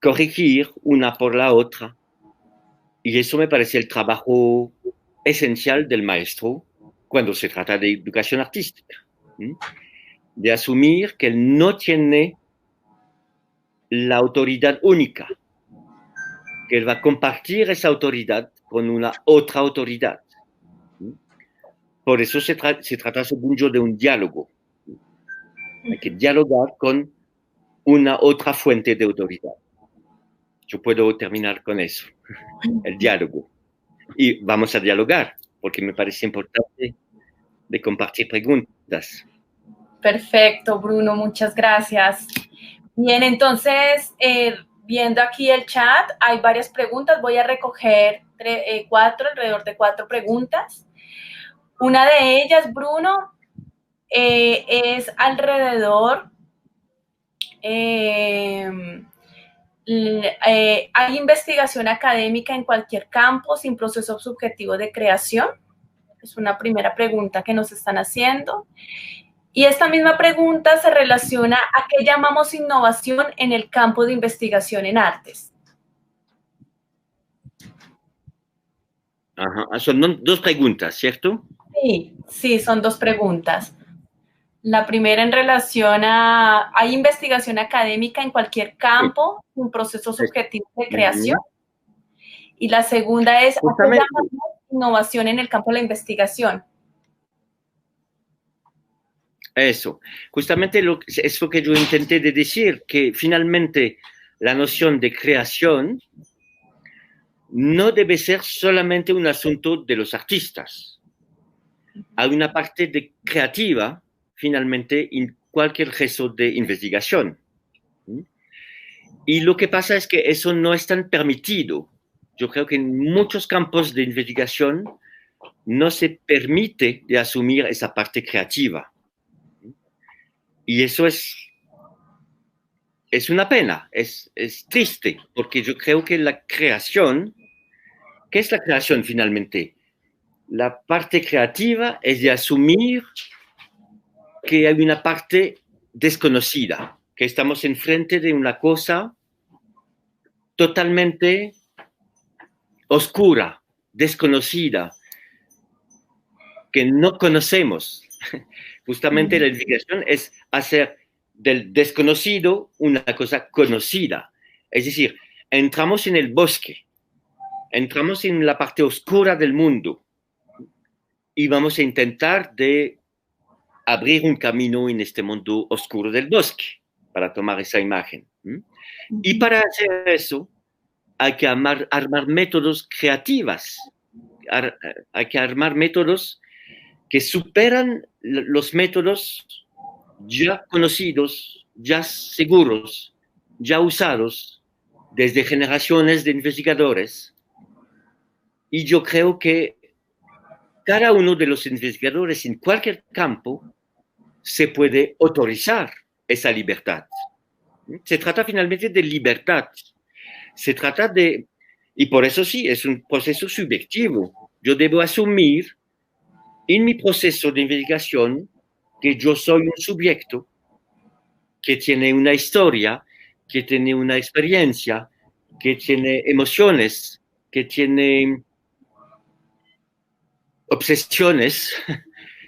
corregir una por la otra. Y eso me parece el trabajo esencial del maestro cuando se trata de educación artística, de asumir que él no tiene la autoridad única, que él va a compartir esa autoridad con una otra autoridad. Por eso se trata, según yo, de un diálogo. Hay que dialogar con una otra fuente de autoridad. Yo puedo terminar con eso, el diálogo. Y vamos a dialogar, porque me parece importante de compartir preguntas. Perfecto, Bruno, muchas gracias. Bien, entonces, viendo aquí el chat, hay varias preguntas. Voy a recoger alrededor de 4 preguntas. Una de ellas, Bruno, es alrededor... ¿hay investigación académica en cualquier campo sin proceso subjetivo de creación? Es una primera pregunta que nos están haciendo. Y esta misma pregunta se relaciona a qué llamamos innovación en el campo de investigación en artes. Ajá. Son 2 preguntas, ¿cierto? Sí, son 2 preguntas. La primera en relación a, ¿hay investigación académica en cualquier campo sin proceso subjetivo de creación? Y la segunda es, ¿a qué llamamos innovación en el campo de la investigación? Eso, justamente es lo que yo intenté de decir, que finalmente la noción de creación no debe ser solamente un asunto de los artistas. Hay una parte creativa, finalmente, en cualquier gesto de investigación. Y lo que pasa es que eso no es tan permitido. Yo creo que en muchos campos de investigación no se permite de asumir esa parte creativa. Y eso es una pena, es triste, porque yo creo que la creación, ¿qué es la creación finalmente? La parte creativa es de asumir que hay una parte desconocida, que estamos enfrente de una cosa totalmente oscura, desconocida, que no conocemos. Justamente la investigación es hacer del desconocido una cosa conocida. Es decir, entramos en el bosque, entramos en la parte oscura del mundo y vamos a intentar de abrir un camino en este mundo oscuro del bosque, para tomar esa imagen. Y para hacer eso hay que armar métodos creativos, hay que armar métodos que superan los métodos ya conocidos, ya seguros, ya usados desde generaciones de investigadores. Y yo creo que cada uno de los investigadores en cualquier campo se puede autorizar esa libertad. Se trata finalmente de libertad. Se trata de, y por eso sí, es un proceso subjetivo. Yo debo asumir en mi proceso de investigación que yo soy un sujeto que tiene una historia, que tiene una experiencia, que tiene emociones, que tiene obsesiones,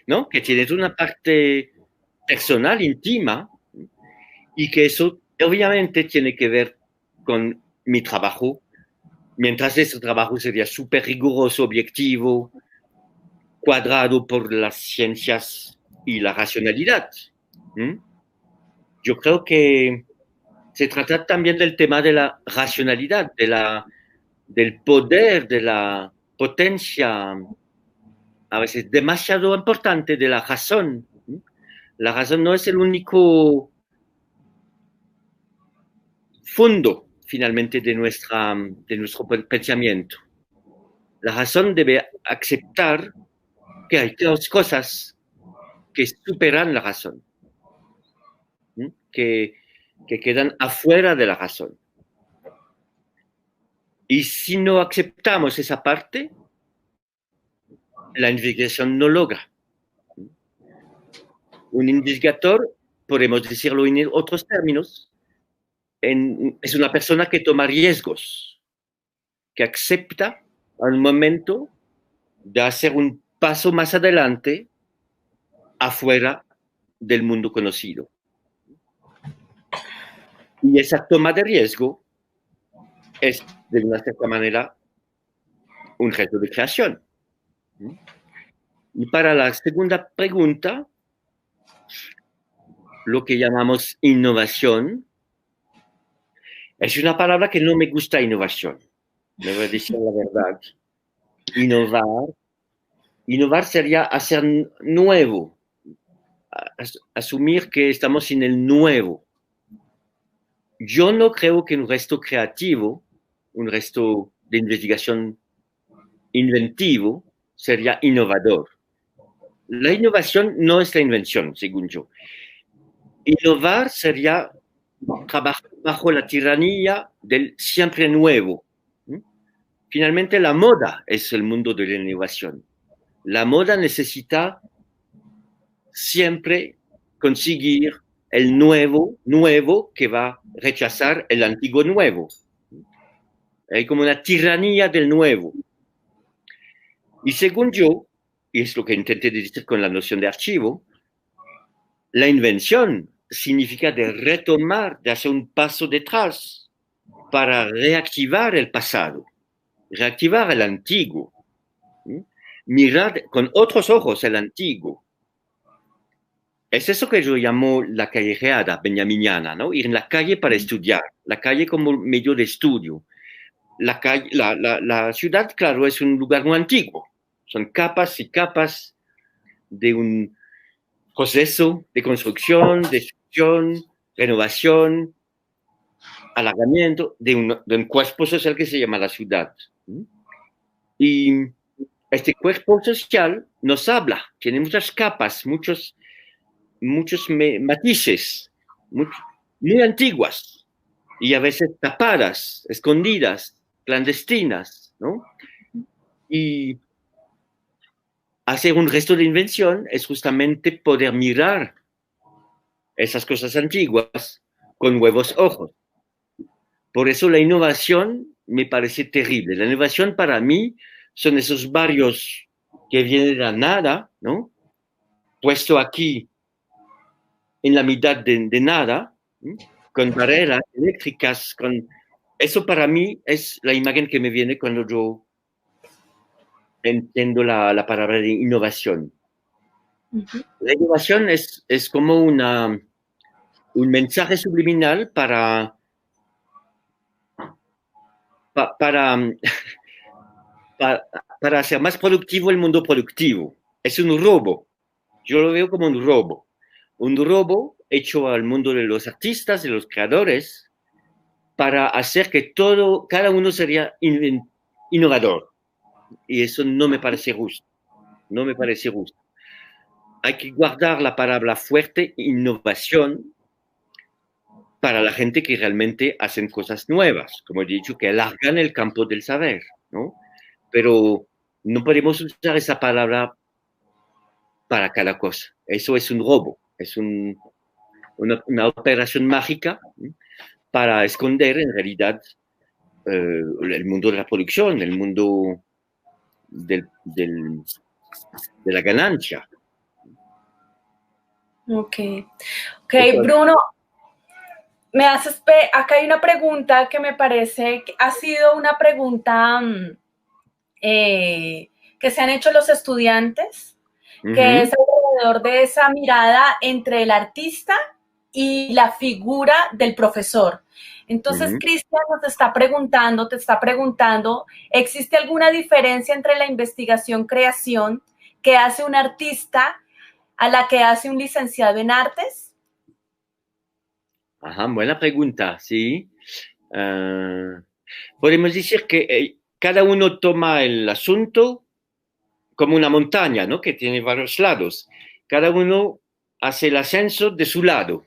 ¿no? Que tiene una parte personal, íntima, y que eso obviamente tiene que ver con mi trabajo, mientras ese trabajo sería súper riguroso, objetivo, cuadrado por las ciencias y la racionalidad. Yo creo que se trata también del tema de la racionalidad, del poder, de la potencia, a veces demasiado importante de la razón. La razón no es el único fondo, finalmente, de nuestro pensamiento. La razón debe aceptar que hay cosas que superan la razón, que quedan afuera de la razón. Y si no aceptamos esa parte, la investigación no logra. Un investigador, podemos decirlo en otros términos, es una persona que toma riesgos, que acepta al momento de hacer un paso más adelante afuera del mundo conocido. Y esa toma de riesgo es, de una cierta manera, un reto de creación. Y para la segunda pregunta, lo que llamamos innovación, es una palabra que no me gusta, innovación. Me voy a decir la verdad. Innovar sería hacer nuevo, asumir que estamos en el nuevo. Yo no creo que un resto creativo, un resto de investigación inventivo, sería innovador. La innovación no es la invención, según yo. Innovar sería trabajar bajo la tiranía del siempre nuevo. Finalmente, la moda es el mundo de la innovación. La moda necesita siempre conseguir el nuevo que va a rechazar el antiguo nuevo. Hay como una tiranía del nuevo. Y según yo, y es lo que intenté decir con la noción de archivo, la invención significa de retomar, de hacer un paso detrás para reactivar el pasado, reactivar el antiguo, mirar con otros ojos el antiguo. Es eso que yo llamo la callejeada benjaminiana, ¿no? Ir en la calle para estudiar, la calle como medio de estudio. La ciudad, claro, es un lugar muy antiguo. Son capas y capas de un proceso de construcción, destrucción, renovación, alargamiento de un cuerpo social que se llama la ciudad. Y este cuerpo social nos habla, tiene muchas capas, muchos matices, muy antiguas y a veces tapadas, escondidas, clandestinas, ¿no? Y hacer un resto de invención es justamente poder mirar esas cosas antiguas con nuevos ojos. Por eso la innovación me parece terrible. La innovación para mí son esos barrios que vienen de la nada, ¿no? Puesto aquí en la mitad de nada, con barreras eléctricas, eso para mí es la imagen que me viene cuando yo entiendo la palabra de innovación. La innovación es como un mensaje subliminal para hacer más productivo el mundo productivo. Es un robo. Yo lo veo como un robo. un robo hecho al mundo de los artistas, de los creadores, para hacer que cada uno sería innovador. Y eso no me parece justo. No me parece justo. Hay que guardar la palabra fuerte, innovación, para la gente que realmente hacen cosas nuevas, como he dicho, que alargan el campo del saber, ¿no? Pero no podemos usar esa palabra para cada cosa. Eso es un robo, es una operación mágica, ¿sí?, para esconder en realidad el mundo de la producción, el mundo de la ganancia. Ok, Bruno, acá hay una pregunta que me parece que ha sido una pregunta que se han hecho los estudiantes, que es alrededor de esa mirada entre el artista y la figura del profesor. Entonces, Cristian te está preguntando, ¿existe alguna diferencia entre la investigación-creación que hace un artista a la que hace un licenciado en artes? Ajá, buena pregunta, sí. Podemos decir que cada uno toma el asunto como una montaña, ¿no?, que tiene varios lados. Cada uno hace el ascenso de su lado,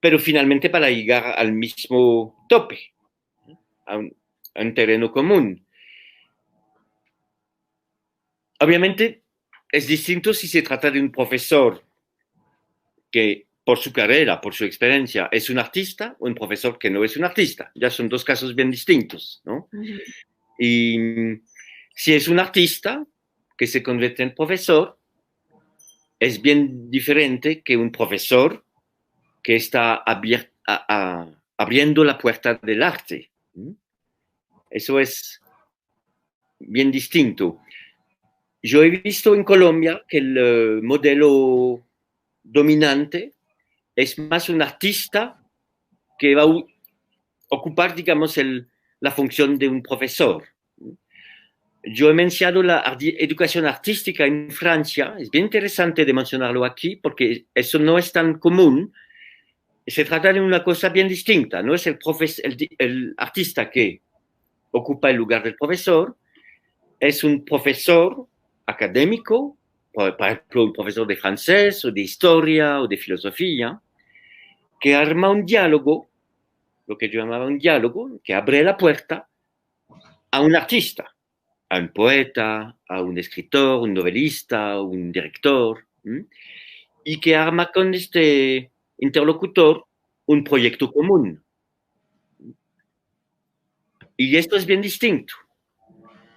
pero finalmente para llegar al mismo tope, a un terreno común. Obviamente es distinto si se trata de un profesor que por su carrera, por su experiencia, es un artista, o un profesor que no es un artista. Ya son dos casos bien distintos, ¿no? Y si es un artista que se convierte en profesor, es bien diferente que un profesor que está abriendo la puerta del arte. Eso es bien distinto. Yo he visto en Colombia que el modelo dominante es más un artista que va a ocupar, digamos, la función de un profesor. Yo he mencionado la educación artística en Francia. Es bien interesante de mencionarlo aquí porque eso no es tan común. Se trata de una cosa bien distinta. No es el artista que ocupa el lugar del profesor, es un profesor académico, por ejemplo, un profesor de francés o de historia o de filosofía, que arma un diálogo, lo que yo llamaba un diálogo, que abre la puerta a un artista, a un poeta, a un escritor, un novelista, un director, y que arma con este interlocutor un proyecto común. Y esto es bien distinto,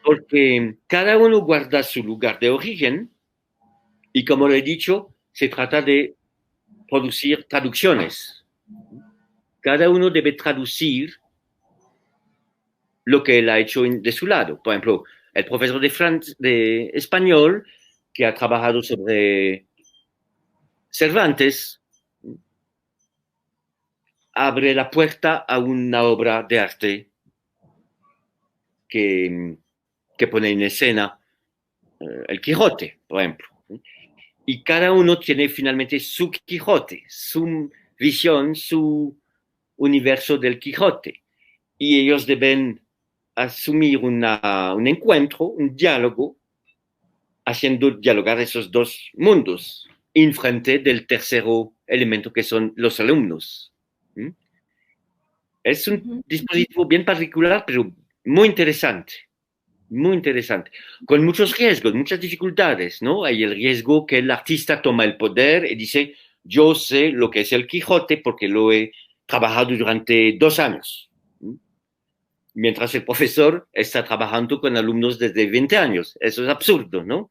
porque cada uno guarda su lugar de origen y, como lo he dicho, se trata de producir traducciones. Cada uno debe traducir lo que él ha hecho de su lado. Por ejemplo, el profesor de español que ha trabajado sobre Cervantes abre la puerta a una obra de arte que pone en escena el Quijote, por ejemplo. Y cada uno tiene finalmente su Quijote, su visión, su universo del Quijote. Y ellos deben asumir un encuentro, un diálogo, haciendo dialogar esos dos mundos, en frente del tercero elemento que son los alumnos. Es un dispositivo bien particular, pero muy interesante, con muchos riesgos, muchas dificultades, ¿no? Hay el riesgo que el artista toma el poder y dice, yo sé lo que es el Quijote porque lo he trabajado durante 2 años. Mientras el profesor está trabajando con alumnos desde 20 años. Eso es absurdo, ¿no?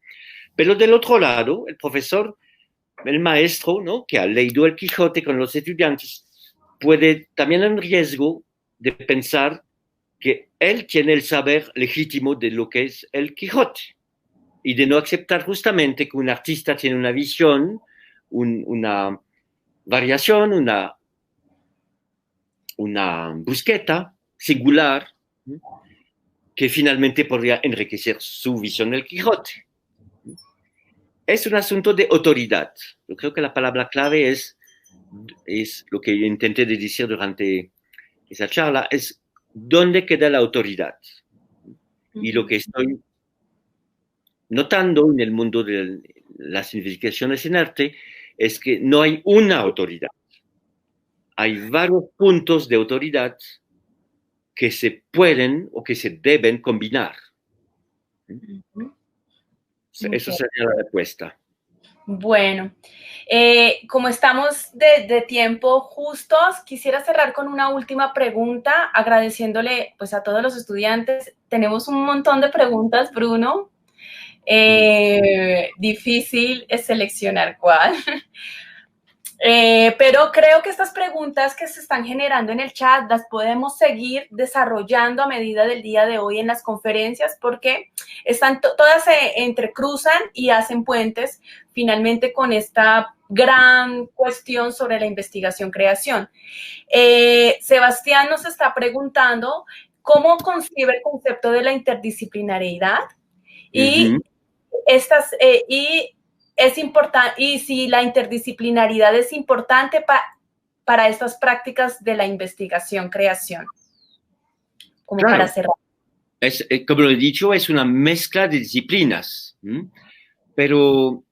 Pero del otro lado, el profesor, el maestro, ¿no?, que ha leído el Quijote con los estudiantes, puede también en riesgo de pensar que él tiene el saber legítimo de lo que es el Quijote y de no aceptar justamente que un artista tiene una visión, una variación, una búsqueda singular que finalmente podría enriquecer su visión del Quijote. es un asunto de autoridad. Yo creo que la palabra clave es lo que yo intenté de decir durante esa charla, es dónde queda la autoridad. Y lo que estoy notando en el mundo de las investigaciones en arte es que no hay una autoridad. Hay varios puntos de autoridad que se pueden o que se deben combinar. Eso sería la respuesta. Bueno, como estamos de tiempo justos, quisiera cerrar con una última pregunta, agradeciéndole pues a todos los estudiantes. Tenemos un montón de preguntas, Bruno. Difícil es seleccionar cuál. Pero creo que estas preguntas que se están generando en el chat las podemos seguir desarrollando a medida del día de hoy en las conferencias, porque están todas se entrecruzan y hacen puentes finalmente con esta gran cuestión sobre la investigación-creación. Sebastián nos está preguntando cómo concibe el concepto de la interdisciplinariedad y es importante, y si la interdisciplinaridad es importante para estas prácticas de la investigación-creación. Como claro, para cerrar. Como lo he dicho, es una mezcla de disciplinas. Pero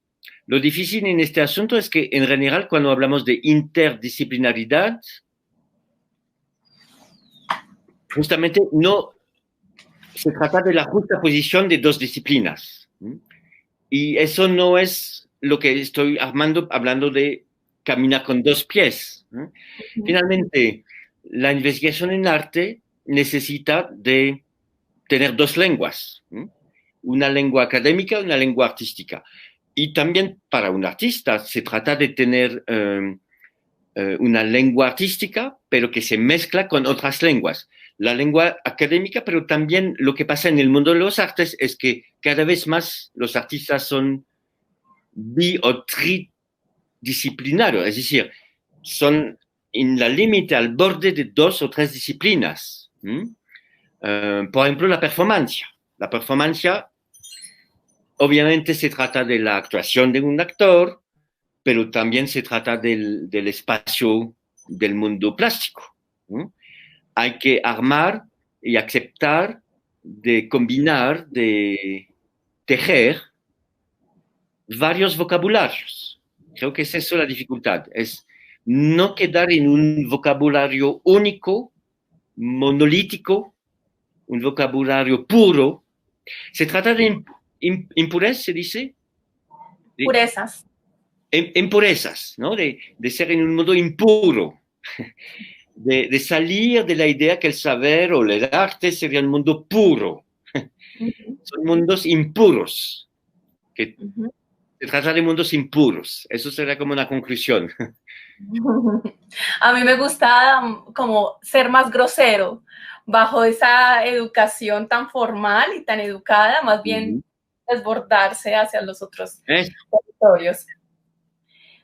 lo difícil en este asunto es que, en general, cuando hablamos de interdisciplinaridad, justamente no se trata de la justa posición de dos disciplinas. Y eso no es lo que estoy hablando de caminar con dos pies. Finalmente, la investigación en arte necesita de tener dos lenguas, una lengua académica y una lengua artística. Y también para un artista se trata de tener una lengua artística, pero que se mezcla con otras lenguas. La lengua académica, pero también lo que pasa en el mundo de los artes es que cada vez más los artistas son o tridisciplinarios, es decir, son en la límite, al borde de dos o tres disciplinas. Por ejemplo, la performance. La performance, obviamente, se trata de la actuación de un actor, pero también se trata del espacio del mundo plástico. Hay que armar y aceptar de combinar, de tejer varios vocabularios. Creo que es eso la dificultad, es no quedar en un vocabulario único, monolítico, un vocabulario puro. Se trata de impurezas, se dice. Purezas. Impurezas, ¿no? De ser en un mundo impuro. De salir de la idea que el saber o el arte sería un mundo puro. Son mundos impuros. Se trata de mundos impuros. Eso sería como una conclusión. A mí me gusta como ser más grosero bajo esa educación tan formal y tan educada, más bien desbordarse hacia los otros territorios.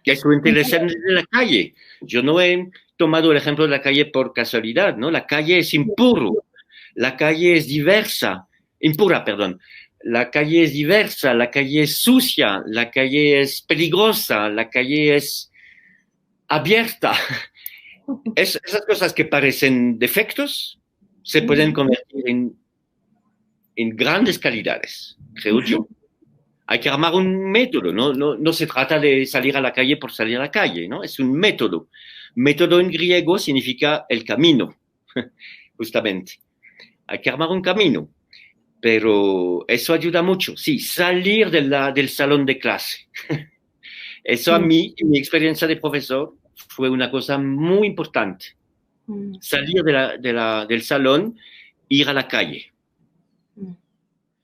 Que es lo interesante de la calle. Yo no he tomado el ejemplo de la calle por casualidad, ¿no? La calle es impuro, la calle es diversa, impura, perdón. La calle es diversa, la calle es sucia, la calle es peligrosa, la calle es abierta. Esas cosas que parecen defectos se pueden convertir en grandes calidades, creo yo. Hay que armar un método, no se trata de salir a la calle por salir a la calle, ¿no? Es un método. Método en griego significa el camino, justamente. Hay que armar un camino, pero eso ayuda mucho, sí, salir del salón de clase. Eso a mí, en mi experiencia de profesor, fue una cosa muy importante. Salir del salón, ir a la calle.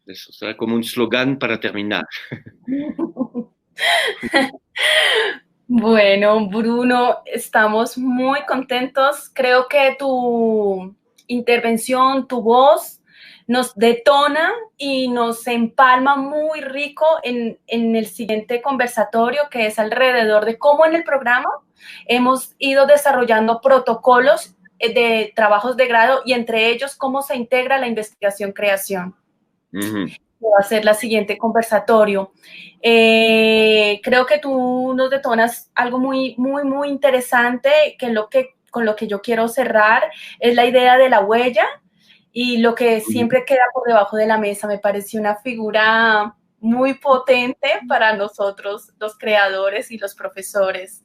Eso será como un slogan para terminar. Bueno, Bruno, estamos muy contentos. Creo que tu intervención, tu voz, nos detona y nos empalma muy rico en el siguiente conversatorio, que es alrededor de cómo en el programa hemos ido desarrollando protocolos de trabajos de grado y entre ellos cómo se integra la investigación-creación. va a ser la siguiente conversatorio. Creo que tú nos detonas algo muy, muy, muy interesante, con lo que yo quiero cerrar es la idea de la huella y lo que siempre queda por debajo de la mesa. Me pareció una figura muy potente para nosotros, los creadores y los profesores.